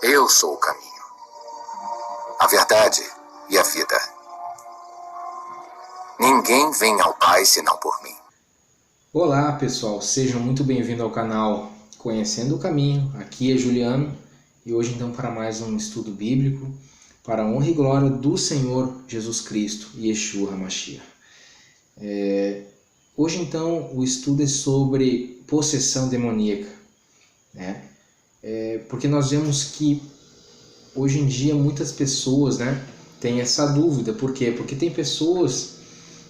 Eu sou o caminho, a verdade e a vida. Ninguém vem ao Pai senão por mim. Olá pessoal, sejam muito bem-vindos ao canal Conhecendo o Caminho. Aqui é Juliano e hoje então para mais um estudo bíblico para a honra e glória do Senhor Jesus Cristo, Yeshua HaMashiach. Hoje então o estudo é sobre possessão demoníaca, né? Porque nós vemos que hoje em dia muitas pessoas, né, têm essa dúvida. Por quê? Porque tem pessoas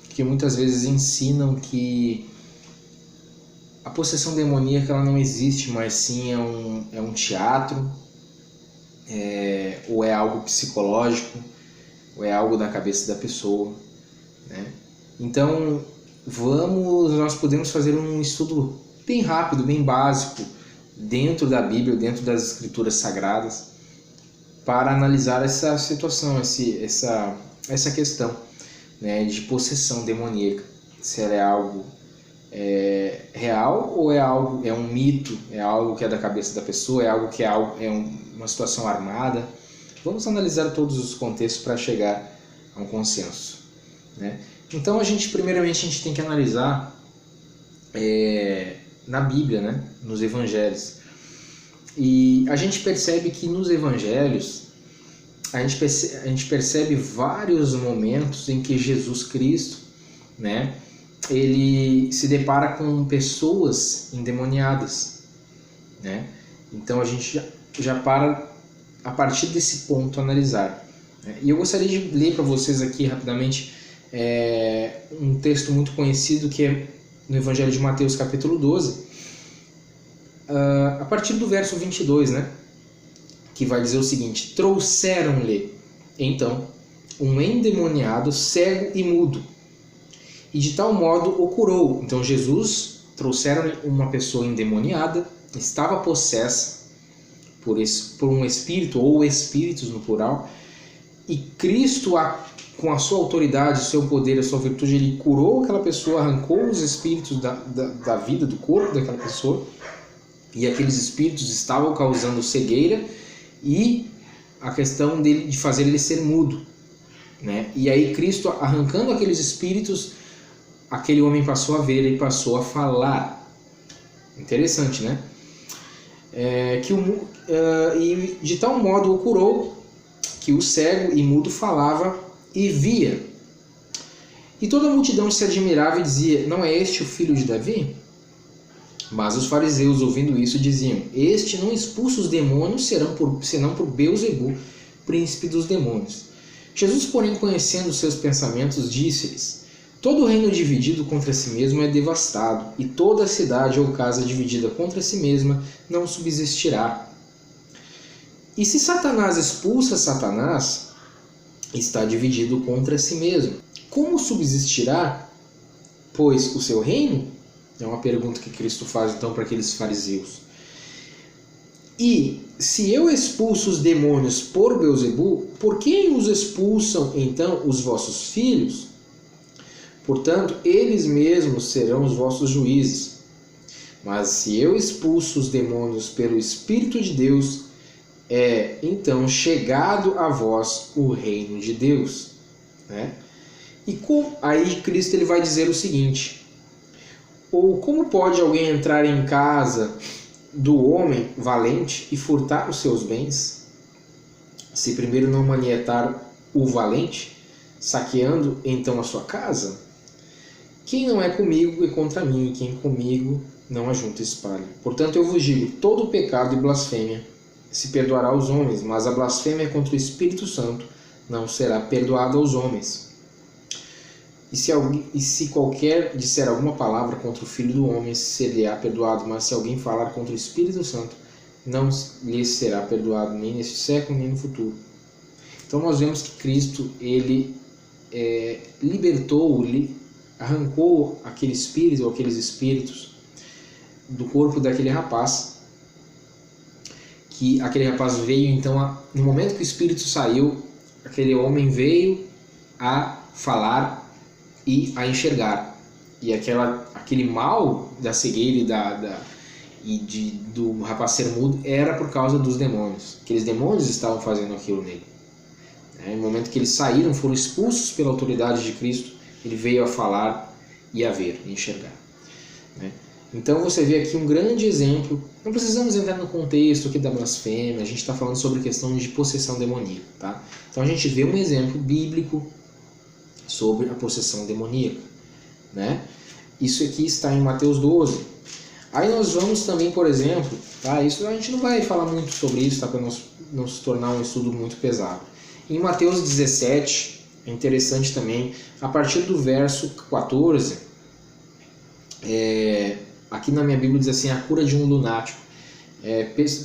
que muitas vezes ensinam que a possessão demoníaca ela não existe, mas sim é um teatro, ou é algo psicológico, ou é algo da cabeça da pessoa, né? Então nós podemos fazer um estudo bem rápido, bem básico, dentro da Bíblia, dentro das Escrituras Sagradas, para analisar essa situação, essa questão, né, de possessão demoníaca. Se ela é algo real ou é um mito, é algo que é da cabeça da pessoa, é algo que é uma situação armada. Vamos analisar todos os contextos para chegar a um consenso, né? Então primeiramente a gente tem que analisar na Bíblia, né, nos Evangelhos. E a gente percebe que nos Evangelhos a gente percebe vários momentos em que Jesus Cristo, né, ele se depara com pessoas endemoniadas, né? Então a gente já para a partir desse ponto analisar, né? E eu gostaria de ler para vocês aqui rapidamente um texto muito conhecido que é no Evangelho de Mateus capítulo 12, a partir do verso 22, né? Que vai dizer o seguinte: trouxeram-lhe então um endemoniado cego e mudo, e de tal modo o curou. Então trouxeram-lhe uma pessoa endemoniada, estava possessa por um espírito, ou espíritos no plural, e Cristo, com a sua autoridade, o seu poder, a sua virtude, ele curou aquela pessoa, arrancou os espíritos da vida, do corpo daquela pessoa, e aqueles espíritos estavam causando cegueira e a questão de fazer ele ser mudo, né? E aí Cristo, arrancando aqueles espíritos, aquele homem passou a ver e passou a falar. Interessante, né? E de tal modo o curou que o cego e mudo falava e via. E toda a multidão se admirava e dizia: não é este o filho de Davi? Mas os fariseus, ouvindo isso, diziam: este não expulsa os demônios senão por Beelzebu, príncipe dos demônios. Jesus, porém, conhecendo seus pensamentos, disse-lhes: todo reino dividido contra si mesmo é devastado, e toda cidade ou casa dividida contra si mesma não subsistirá. E se Satanás expulsa Satanás, está dividido contra si mesmo. Como subsistirá, pois, o seu reino? É uma pergunta que Cristo faz então para aqueles fariseus. E se eu expulso os demônios por Beelzebu, por quem os expulsam então os vossos filhos? Portanto, eles mesmos serão os vossos juízes. Mas se eu expulso os demônios pelo Espírito de Deus, então chegado a vós o reino de Deus, né? E aí Cristo ele vai dizer o seguinte: ou como pode alguém entrar em casa do homem valente e furtar os seus bens, se primeiro não manietar o valente, saqueando então a sua casa? Quem não é comigo é contra mim, e quem comigo não ajunta espalha. Portanto eu vos digo, todo pecado e blasfêmia se perdoará aos homens, mas a blasfêmia contra o Espírito Santo não será perdoada aos homens. E se qualquer disser alguma palavra contra o Filho do Homem, ser-lhe-á perdoado, mas se alguém falar contra o Espírito Santo, não lhe será perdoado nem neste século, nem no futuro. Então nós vemos que Cristo, ele arrancou aquele espírito, ou aqueles espíritos, do corpo daquele rapaz, que aquele rapaz veio, então, no momento que o espírito saiu, aquele homem veio a falar e a enxergar. E aquele mal da cegueira e do rapaz ser mudo era por causa dos demônios. Aqueles demônios estavam fazendo aquilo nele. No momento que eles saíram, foram expulsos pela autoridade de Cristo, ele veio a falar e a ver, e enxergar. Então você vê aqui um grande exemplo. Não precisamos entrar no contexto aqui da blasfêmia, a gente está falando sobre questão de possessão demoníaca. Tá? Então a gente vê um exemplo bíblico sobre a possessão demoníaca. Isso aqui está em Mateus 12. Aí nós vamos também, por exemplo, tá? Isso a gente não vai falar muito sobre isso, tá? Para não se tornar um estudo muito pesado. Em Mateus 17, é interessante também, a partir do verso 14, aqui na minha Bíblia diz assim, a cura de um lunático.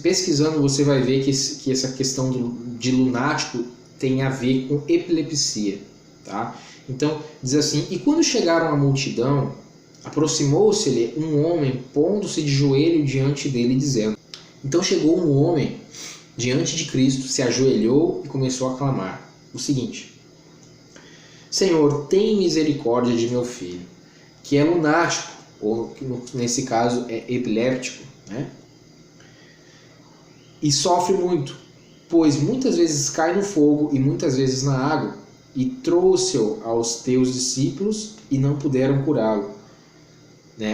Pesquisando você vai ver que essa questão de lunático tem a ver com epilepsia. Tá? Então diz assim, e quando chegaram à multidão, aproximou-se-lhe um homem, pondo-se de joelho diante dele, dizendo. Então chegou um homem diante de Cristo, se ajoelhou e começou a clamar o seguinte: Senhor, tem misericórdia de meu filho, que é lunático, ou nesse caso é epiléptico, e sofre muito, pois muitas vezes cai no fogo e muitas vezes na água, e trouxe-o aos teus discípulos e não puderam curá-lo.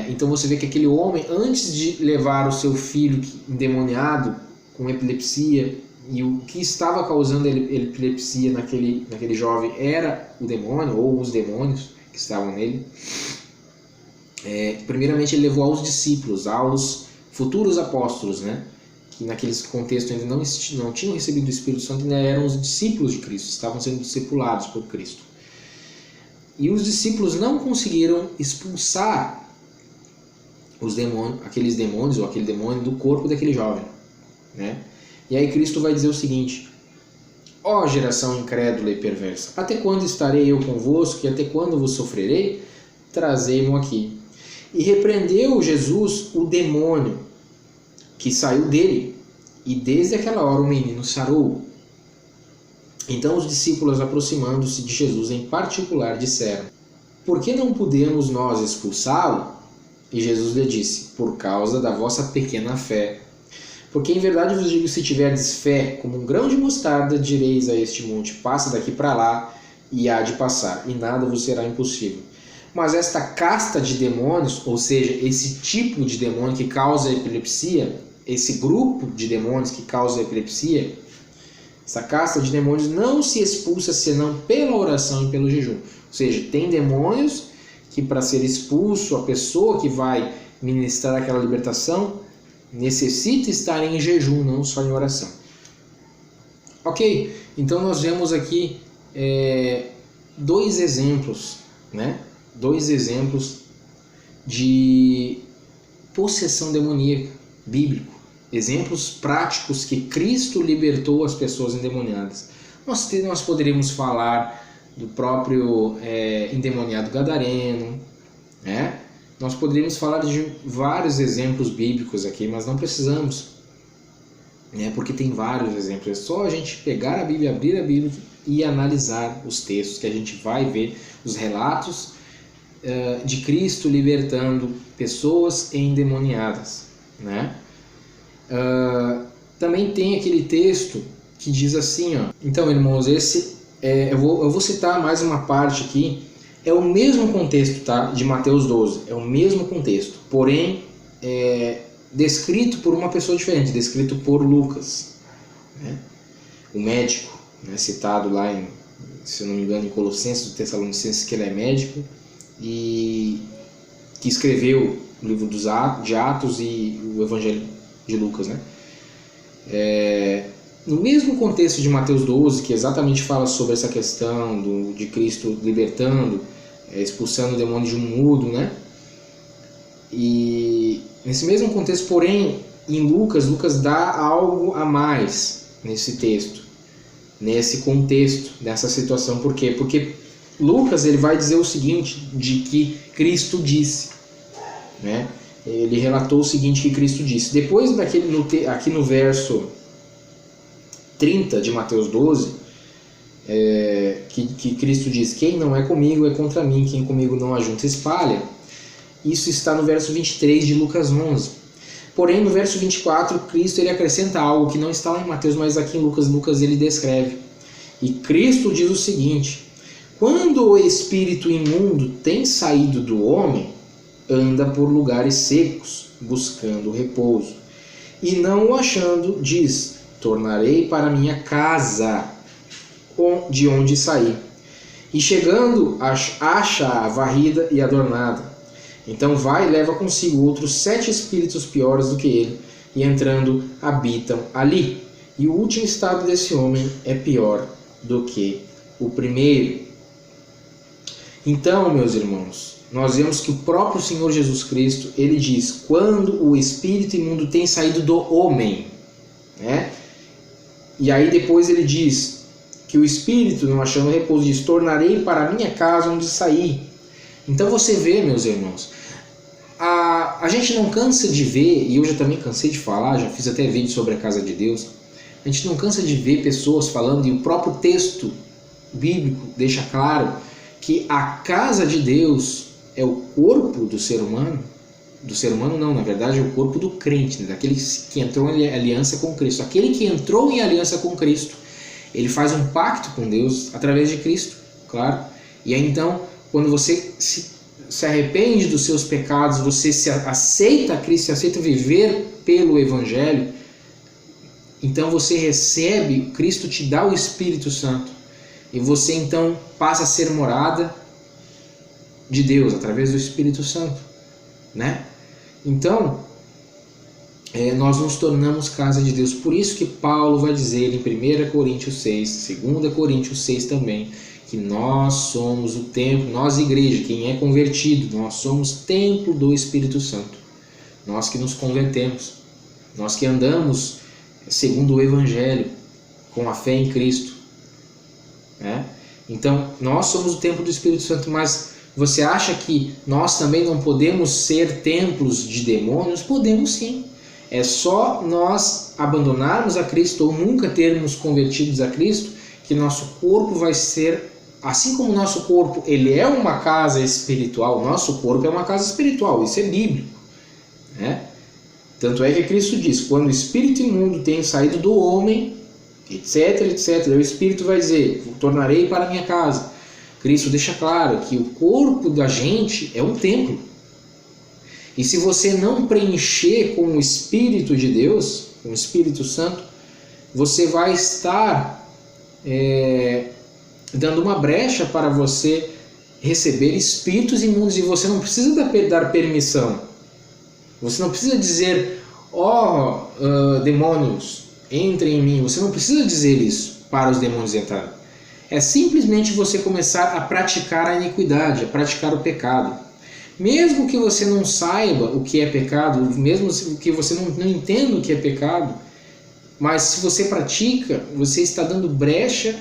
Então você vê que aquele homem, antes de levar o seu filho endemoniado com epilepsia, e o que estava causando epilepsia naquele jovem era o demônio, ou os demônios que estavam nele, primeiramente ele levou aos discípulos, aos futuros apóstolos, que naquele contexto ainda não tinham recebido o Espírito Santo, ainda eram os discípulos de Cristo, estavam sendo discipulados por Cristo. E os discípulos não conseguiram expulsar aqueles demônios, ou aquele demônio, do corpo daquele jovem. E aí Cristo vai dizer o seguinte: ó geração incrédula e perversa, até quando estarei eu convosco e até quando vos sofrerei? Trazei-mo aqui. E repreendeu Jesus o demônio que saiu dele, e desde aquela hora o menino sarou. Então os discípulos, aproximando-se de Jesus em particular, disseram: por que não podemos nós expulsá-lo? E Jesus lhe disse: por causa da vossa pequena fé. Porque em verdade vos digo, se tiverdes fé como um grão de mostarda, direis a este monte, passa daqui para lá, e há de passar, e nada vos será impossível. Mas esta casta de demônios, ou seja, esse tipo de demônio que causa epilepsia, esse grupo de demônios que causa epilepsia, essa casta de demônios não se expulsa senão pela oração e pelo jejum. Ou seja, tem demônios que, para ser expulso, a pessoa que vai ministrar aquela libertação necessita estar em jejum, não só em oração. Ok, então nós vemos aqui dois exemplos, dois exemplos de possessão demoníaca bíblico, exemplos práticos que Cristo libertou as pessoas endemoniadas. Nós poderíamos falar do próprio endemoniado gadareno, Nós poderíamos falar de vários exemplos bíblicos aqui, mas não precisamos, porque tem vários exemplos. É só a gente pegar a Bíblia, abrir a Bíblia e analisar os textos, que a gente vai ver os relatos de Cristo libertando pessoas endemoniadas. Também tem aquele texto que diz assim, então, irmãos, eu vou citar mais uma parte aqui. É o mesmo contexto, tá, de Mateus 12, é o mesmo contexto, porém descrito por uma pessoa diferente, descrito por Lucas, o médico, citado lá se eu não me engano, em Colossenses, do Tessalonicenses, que ele é médico e que escreveu o livro de Atos e o Evangelho de Lucas, No mesmo contexto de Mateus 12, que exatamente fala sobre essa questão de Cristo libertando, expulsando o demônio de um mudo, E nesse mesmo contexto, porém, em Lucas dá algo a mais nesse texto, nesse contexto, dessa situação. Por quê? Porque Lucas ele vai dizer o seguinte, de que Cristo disse, Ele relatou o seguinte que Cristo disse. Depois aqui no verso 30 de Mateus 12, que Cristo diz: quem não é comigo é contra mim, quem comigo não ajunta espalha. Isso está no verso 23 de Lucas 11. Porém, no verso 24, Cristo ele acrescenta algo que não está lá em Mateus, mas aqui em Lucas ele descreve. E Cristo diz o seguinte: quando o espírito imundo tem saído do homem, anda por lugares secos, buscando repouso. E não o achando, diz: tornarei para minha casa, de onde saí. E chegando, acha-a varrida e adornada. Então vai e leva consigo outros 7 espíritos piores do que ele, e entrando, habitam ali. E o último estado desse homem é pior do que o primeiro. Então, meus irmãos, nós vemos que o próprio Senhor Jesus Cristo, ele diz, quando o espírito imundo tem saído do homem, né? E aí depois ele diz que o espírito, não achando repouso, diz: tornarei para a minha casa onde saí. Então você vê, meus irmãos, a gente não cansa de ver, e eu já também cansei de falar, já fiz até vídeo sobre a casa de Deus, a gente não cansa de ver pessoas falando, e o próprio texto bíblico deixa claro que a casa de Deus é o corpo do ser humano. Do ser humano não, na verdade é o corpo do crente, né? Daquele que entrou em aliança com Cristo. Aquele que entrou em aliança com Cristo, ele faz um pacto com Deus através de Cristo, claro. E aí então, quando você se arrepende dos seus pecados, você se aceita Cristo, se aceita viver pelo Evangelho, então você recebe, Cristo te dá o Espírito Santo. E você então passa a ser morada de Deus através do Espírito Santo, né? Então, nós nos tornamos casa de Deus. Por isso que Paulo vai dizer em 1 Coríntios 6, 2 Coríntios 6 também, que nós somos o templo, nós igreja, quem é convertido, nós somos templo do Espírito Santo. Nós que nos convertemos, nós que andamos segundo o Evangelho, com a fé em Cristo, né? Então, nós somos o templo do Espírito Santo, mas você acha que nós também não podemos ser templos de demônios? Podemos sim. É só nós abandonarmos a Cristo ou nunca termos convertidos a Cristo, que nosso corpo vai ser, assim como o nosso corpo ele é uma casa espiritual, nosso corpo é uma casa espiritual, isso é bíblico, né? Tanto é que Cristo diz, quando o espírito imundo tem saído do homem, etc, etc, o Espírito vai dizer, tornarei para minha casa. Cristo deixa claro que o corpo da gente é um templo. E se você não preencher com o Espírito de Deus, com o Espírito Santo, você vai estar dando uma brecha para você receber espíritos imundos. E você não precisa dar permissão. Você não precisa dizer, demônios, entrem em mim. Você não precisa dizer isso para os demônios entrarem. É simplesmente você começar a praticar a iniquidade, a praticar o pecado. Mesmo que você não saiba o que é pecado, mesmo que você não entenda o que é pecado, mas se você pratica, você está dando brecha,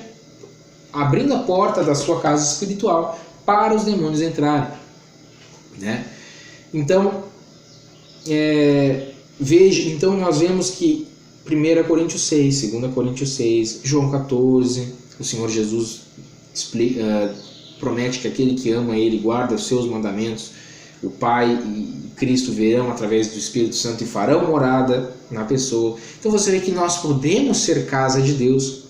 abrindo a porta da sua casa espiritual para os demônios entrarem, né? Então, então nós vemos que 1 Coríntios 6, 2 Coríntios 6, João 14, o Senhor Jesus promete que aquele que ama Ele guarda os seus mandamentos, o Pai e Cristo verão através do Espírito Santo e farão morada na pessoa. Então você vê que nós podemos ser casa de Deus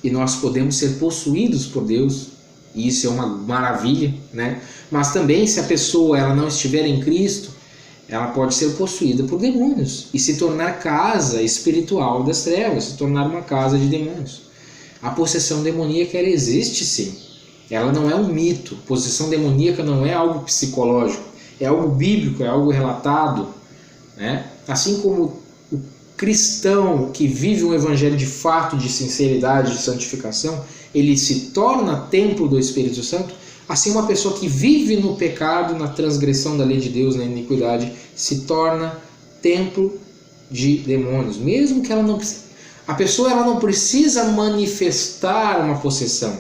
e nós podemos ser possuídos por Deus, e isso é uma maravilha, né? Mas também, se a pessoa ela não estiver em Cristo, ela pode ser possuída por demônios e se tornar casa espiritual das trevas, se tornar uma casa de demônios. A possessão demoníaca ela existe sim. Ela não é um mito. Possessão demoníaca não é algo psicológico. É algo bíblico, é algo relatado, né? Assim como o cristão que vive um evangelho de fato, de sinceridade, de santificação, ele se torna templo do Espírito Santo, assim uma pessoa que vive no pecado, na transgressão da lei de Deus, na iniquidade, se torna templo de demônios. Mesmo que ela não precise. A pessoa ela não precisa manifestar uma possessão,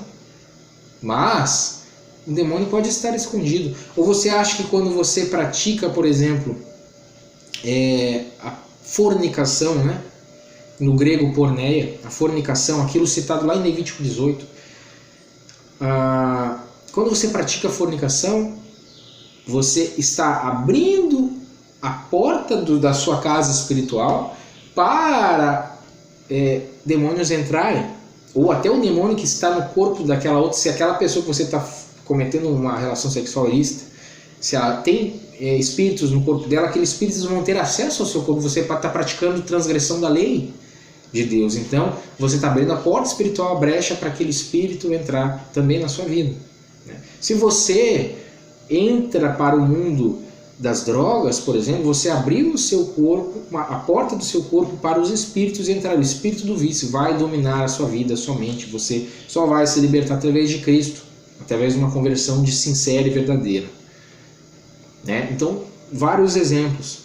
mas o demônio pode estar escondido. Ou você acha que quando você pratica, por exemplo, a fornicação, né? No grego porneia, a fornicação, aquilo citado lá em Levítico 18, quando você pratica a fornicação, você está abrindo a porta da sua casa espiritual para demônios entrarem. Ou até o demônio que está no corpo daquela outra, se aquela pessoa que você está cometendo uma relação sexual ilícita, se ela tem espíritos no corpo dela, aqueles espíritos vão ter acesso ao seu corpo, você está praticando transgressão da lei de Deus. Então, você está abrindo a porta espiritual, a brecha para aquele espírito entrar também na sua vida. Se você entra para o mundo das drogas, por exemplo, você abriu o seu corpo, a porta do seu corpo para os espíritos entrar. O espírito do vício vai dominar a sua vida, a sua mente. Você só vai se libertar através de Cristo, através de uma conversão sincera e verdadeira. Então, vários exemplos.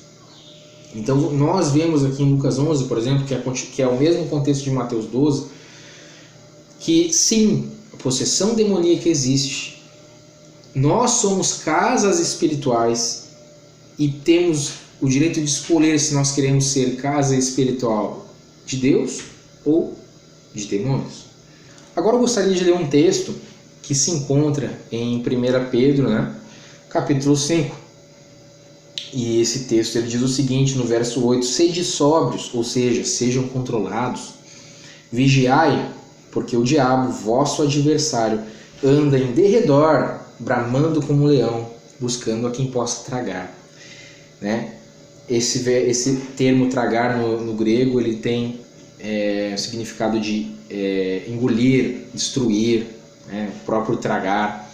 Então, nós vemos aqui em Lucas 11, por exemplo, que é o mesmo contexto de Mateus 12, que sim, a possessão demoníaca existe. Nós somos casas espirituais e temos o direito de escolher se nós queremos ser casa espiritual de Deus ou de demônios. Agora eu gostaria de ler um texto que se encontra em 1 Pedro, capítulo 5. E esse texto ele diz o seguinte, no verso 8: sede sóbrios, ou seja, sejam controlados, vigiai, porque o diabo, vosso adversário, anda em derredor, bramando como um leão, buscando a quem possa tragar. Esse termo tragar no grego ele tem o significado de engolir, destruir, o próprio tragar.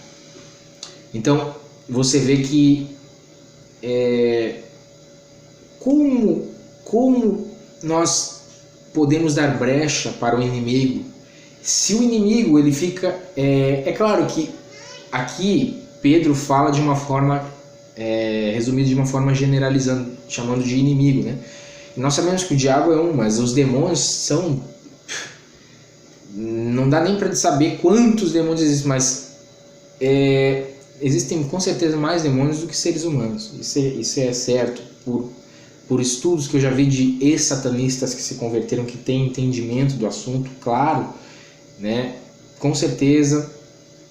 Então você vê que como nós podemos dar brecha para o inimigo. Se o inimigo ele fica... É claro que aqui Pedro fala de uma forma resumida, de uma forma generalizando, chamando de inimigo, E nós sabemos que o diabo é um, mas os demônios são... Não dá nem para saber quantos demônios existem, mas existem com certeza mais demônios do que seres humanos. Isso é certo, por estudos que eu já vi de ex-satanistas que se converteram, que têm entendimento do assunto, claro, com certeza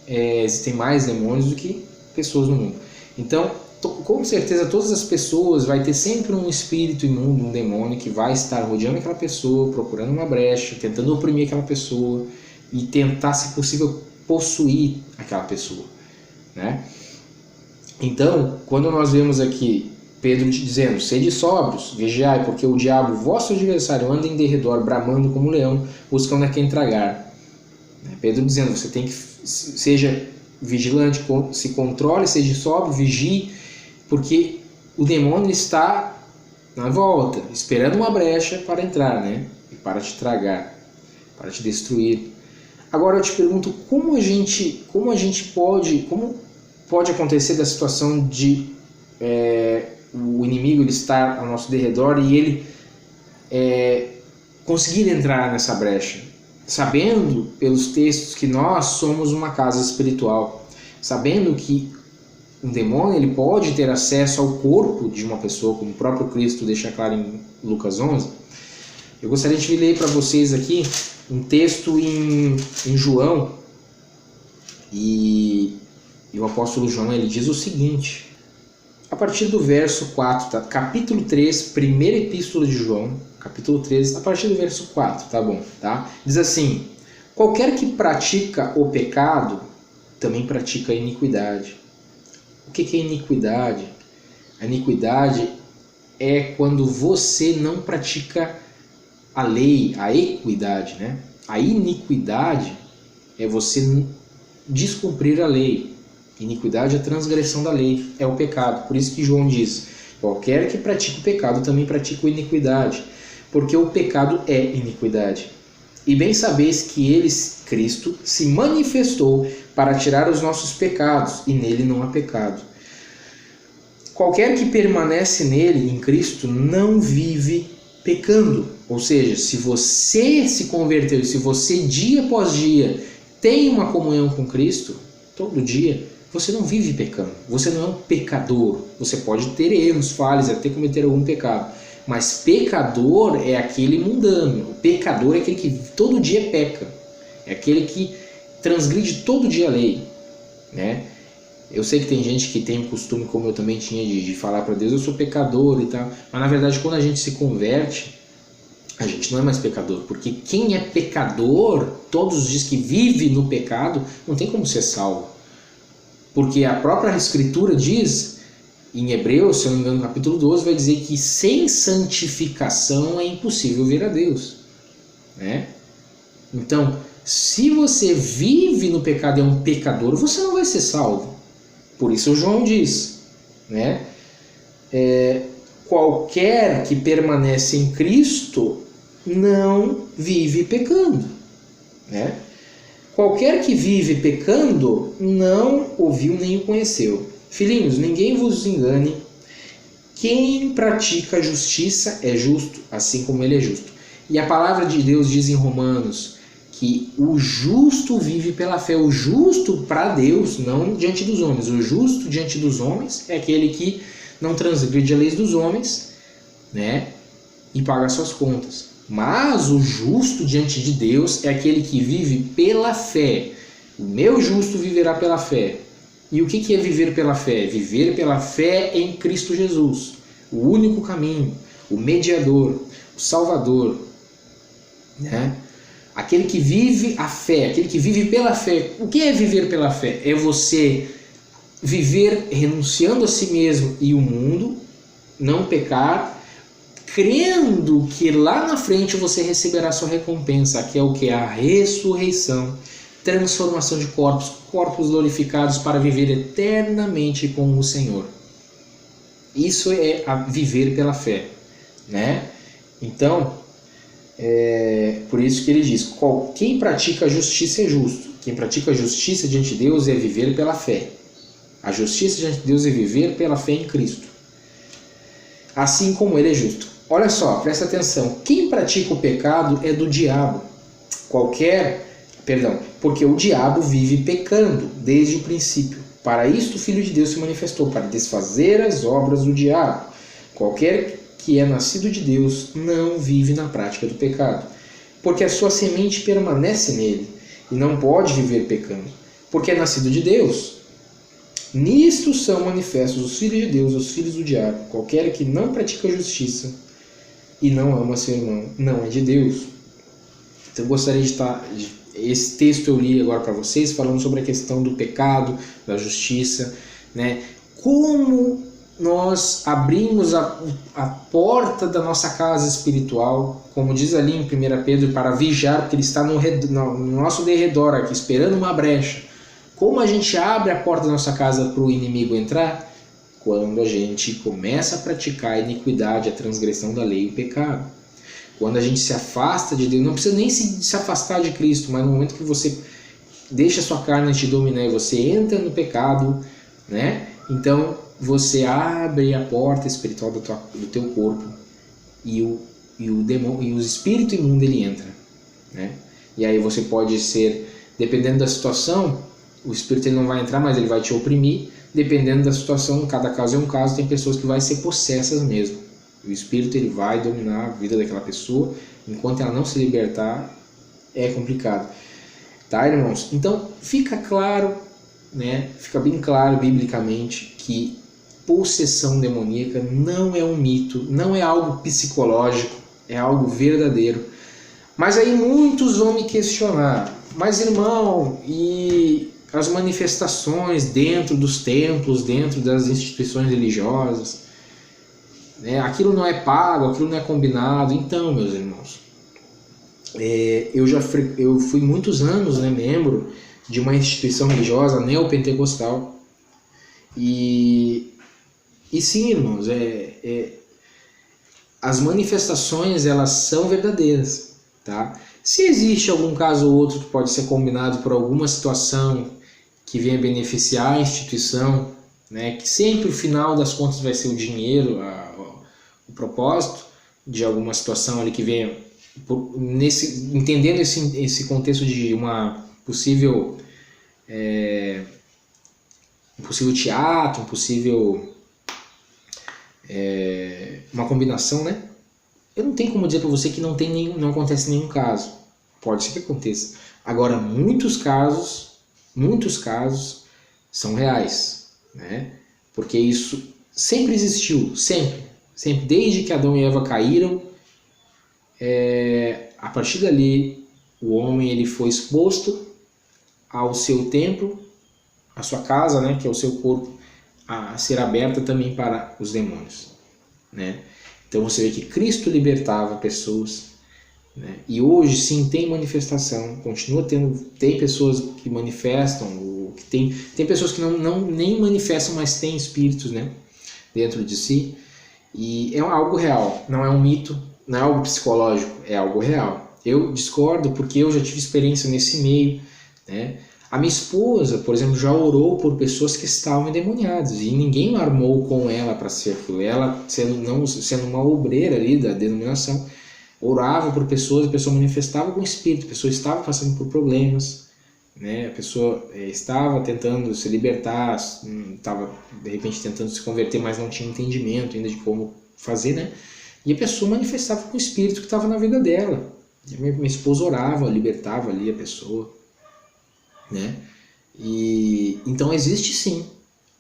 existem mais demônios do que pessoas no mundo. Então, com certeza todas as pessoas vai ter sempre um espírito imundo, um demônio que vai estar rodeando aquela pessoa, procurando uma brecha, tentando oprimir aquela pessoa e tentar, se possível, possuir aquela pessoa. Então, quando nós vemos aqui Pedro dizendo, sede sóbrios, vigiai, porque o diabo, vosso adversário, anda em derredor, bramando como um leão, buscando a quem tragar. Pedro dizendo, você tem que, seja vigilante, se controle, seja sóbrio, vigie, porque o demônio está na volta, esperando uma brecha para entrar, e para te tragar, para te destruir. Agora eu te pergunto, como pode acontecer da situação de o inimigo ele estar ao nosso derredor e ele conseguir entrar nessa brecha, sabendo pelos textos que nós somos uma casa espiritual, sabendo que um demônio ele pode ter acesso ao corpo de uma pessoa, como o próprio Cristo deixa claro em Lucas 11. Eu gostaria de ler para vocês aqui um texto em João, e o apóstolo João ele diz o seguinte, a partir do verso 4, capítulo 3, primeira epístola de João, capítulo 3, a partir do verso 4, diz assim, qualquer que pratica o pecado, também pratica a iniquidade. O que é iniquidade? A iniquidade é quando você não pratica a lei, a equidade, A iniquidade é você descumprir a lei. Iniquidade é a transgressão da lei, é o pecado. Por isso que João diz, qualquer que pratique o pecado também pratica a iniquidade, porque o pecado é iniquidade. E bem sabeis que ele, Cristo, se manifestou para tirar os nossos pecados, e nele não há pecado. Qualquer que permanece nele, em Cristo, não vive pecando. Ou seja, se você se converteu, se você dia após dia tem uma comunhão com Cristo, todo dia, você não vive pecando. Você não é um pecador. Você pode ter erros, falhas, até cometer algum pecado. Mas pecador é aquele mundano. O pecador é aquele que todo dia peca. É aquele que transgride todo dia a lei. Eu sei que tem gente que tem o costume, como eu também tinha, de falar para Deus, eu sou pecador e tal. Mas na verdade, quando a gente se converte, a gente não é mais pecador. Porque quem é pecador, todos os dias que vive no pecado, não tem como ser salvo. Porque a própria Escritura diz, em Hebreus, se eu não me engano, no capítulo 12, vai dizer que sem santificação é impossível vir a Deus. Né? Então, se você vive no pecado e é um pecador, você não vai ser salvo. Por isso o João diz, né? Qualquer que permanece em Cristo não vive pecando. Né? Qualquer que vive pecando não ouviu nem o conheceu. Filhinhos, ninguém vos engane. Quem pratica a justiça é justo, assim como ele é justo. E a palavra de Deus diz em Romanos que o justo vive pela fé. O justo para Deus, não diante dos homens. O justo diante dos homens é aquele que não transgride a lei dos homens, né, e paga suas contas. Mas o justo diante de Deus é aquele que vive pela fé. O meu justo viverá pela fé. E o que é viver pela fé? Viver pela fé em Cristo Jesus, o único caminho, o mediador, o Salvador, né? Aquele que vive a fé, aquele que vive pela fé. O que é viver pela fé? É você viver renunciando a si mesmo e o mundo, não pecar, crendo que lá na frente você receberá sua recompensa, que é o que? A ressurreição, transformação de corpos glorificados para viver eternamente com o Senhor. Isso é a viver pela fé, né? Então, por isso que ele diz, quem pratica a justiça é justo. Quem pratica a justiça diante de Deus é viver pela fé. A justiça diante de Deus é viver pela fé em Cristo, assim como ele é justo. Olha só, presta atenção. Quem pratica o pecado é do diabo. Porque o diabo vive pecando desde o princípio. Para isto o Filho de Deus se manifestou, para desfazer as obras do diabo. Qualquer que é nascido de Deus não vive na prática do pecado, porque a sua semente permanece nele e não pode viver pecando, porque é nascido de Deus. Nisto são manifestos os filhos de Deus e os filhos do diabo. Qualquer que não pratica a justiça e não ama seu irmão não é de Deus. Então eu gostaria esse texto eu li agora para vocês, falando sobre a questão do pecado, da justiça, né? Como nós abrimos a porta da nossa casa espiritual, como diz ali em 1 Pedro, para vigiar, porque ele está no nosso derredor aqui, esperando uma brecha. Como a gente abre a porta da nossa casa para o inimigo entrar? Quando a gente começa a praticar a iniquidade, a transgressão da lei e o pecado. Quando a gente se afasta de Deus, não precisa nem se afastar de Cristo, mas no momento que você deixa a sua carne te dominar e você entra no pecado, né? Então você abre a porta espiritual do teu corpo e o demônio, e o espírito imundo ele entra, né? E aí você pode ser, dependendo da situação, o espírito ele não vai entrar, mas ele vai te oprimir. Dependendo da situação, cada caso é um caso, tem pessoas que vai ser possessas mesmo. O espírito ele vai dominar a vida daquela pessoa, enquanto ela não se libertar, é complicado. Tá, irmãos? Então, fica claro, né? Fica bem claro biblicamente que possessão demoníaca não é um mito, não é algo psicológico, é algo verdadeiro. Mas aí muitos vão me questionar, mas irmão, e as manifestações dentro dos templos, dentro das instituições religiosas, né? Aquilo não é pago, aquilo não é combinado. Então, meus irmãos, eu fui muitos anos, né, membro de uma instituição religiosa neopentecostal. E sim, irmãos, as manifestações elas são verdadeiras, tá? Se existe algum caso ou outro que pode ser combinado por alguma situação que venha beneficiar a instituição, né, que sempre o final das contas vai ser o dinheiro, o propósito de alguma situação ali que venha, entendendo esse contexto de uma possível teatro, uma combinação, né? Eu não tenho como dizer para você que não acontece nenhum caso. Pode ser que aconteça. Agora, muitos casos são reais. né? Porque isso sempre existiu, sempre, desde que Adão e Eva caíram, a partir dali o homem ele foi exposto ao seu templo, à sua casa, né, que é o seu corpo, a ser aberta também para os demônios, né? Então você vê que Cristo libertava pessoas, né? E hoje sim tem manifestação, continua tendo, tem pessoas que manifestam, que tem pessoas que não nem manifestam, mas têm espíritos, né, dentro de si, e é algo real, não é um mito, não é algo psicológico, é algo real. Eu discordo porque eu já tive experiência nesse meio, né? A minha esposa, por exemplo, já orou por pessoas que estavam endemoniadas e ninguém armou com ela para ser aquilo. Ela, sendo uma obreira ali da denominação, orava por pessoas, a pessoa manifestava com o espírito, a pessoa estava passando por problemas, né? A pessoa estava tentando se libertar, estava de repente tentando se converter, mas não tinha entendimento ainda de como fazer, né? E a pessoa manifestava com o espírito que estava na vida dela. E minha esposa orava, libertava ali a pessoa, né? E então existe sim,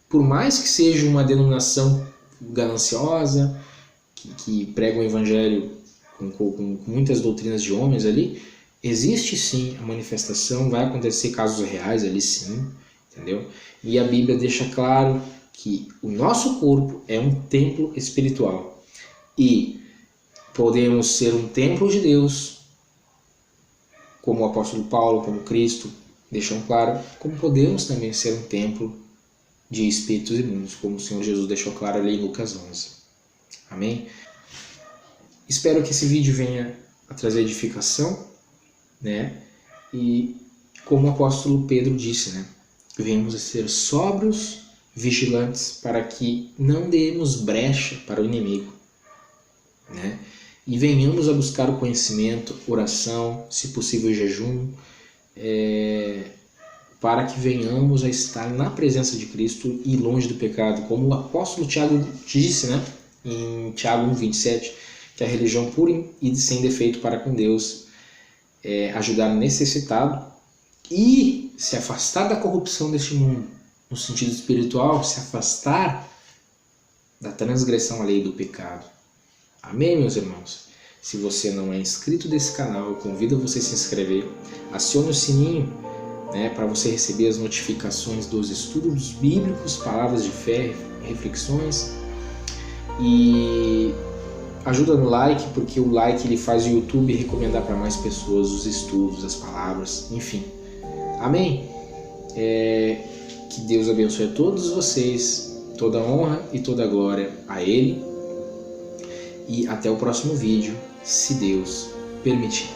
por mais que seja uma denominação gananciosa, que prega o evangelho com muitas doutrinas de homens ali, existe sim a manifestação, vai acontecer casos reais ali sim, entendeu? E a Bíblia deixa claro que o nosso corpo é um templo espiritual e podemos ser um templo de Deus, como o apóstolo Paulo, como Cristo deixam claro, como podemos também ser um templo de espíritos imundos, como o Senhor Jesus deixou claro ali em Lucas 11. Amém? Espero que esse vídeo venha a trazer edificação, né? E como o apóstolo Pedro disse, né? Venhamos a ser sóbrios, vigilantes, para que não demos brecha para o inimigo, né? E venhamos a buscar o conhecimento, oração, se possível jejum, para que venhamos a estar na presença de Cristo e longe do pecado, como o apóstolo Tiago disse, né? Em Tiago 1,27, que a religião pura e sem defeito para com Deus é ajudar o necessitado e se afastar da corrupção deste mundo, no sentido espiritual, se afastar da transgressão à lei do pecado. Amém, meus irmãos? Se você não é inscrito desse canal, eu convido você a se inscrever, acione o sininho, né, para você receber as notificações dos estudos bíblicos, palavras de fé, reflexões, e ajuda no like, porque o like ele faz o YouTube recomendar para mais pessoas os estudos, as palavras, enfim. Amém? Que Deus abençoe a todos vocês, toda honra e toda glória a Ele. E até o próximo vídeo, se Deus permitir.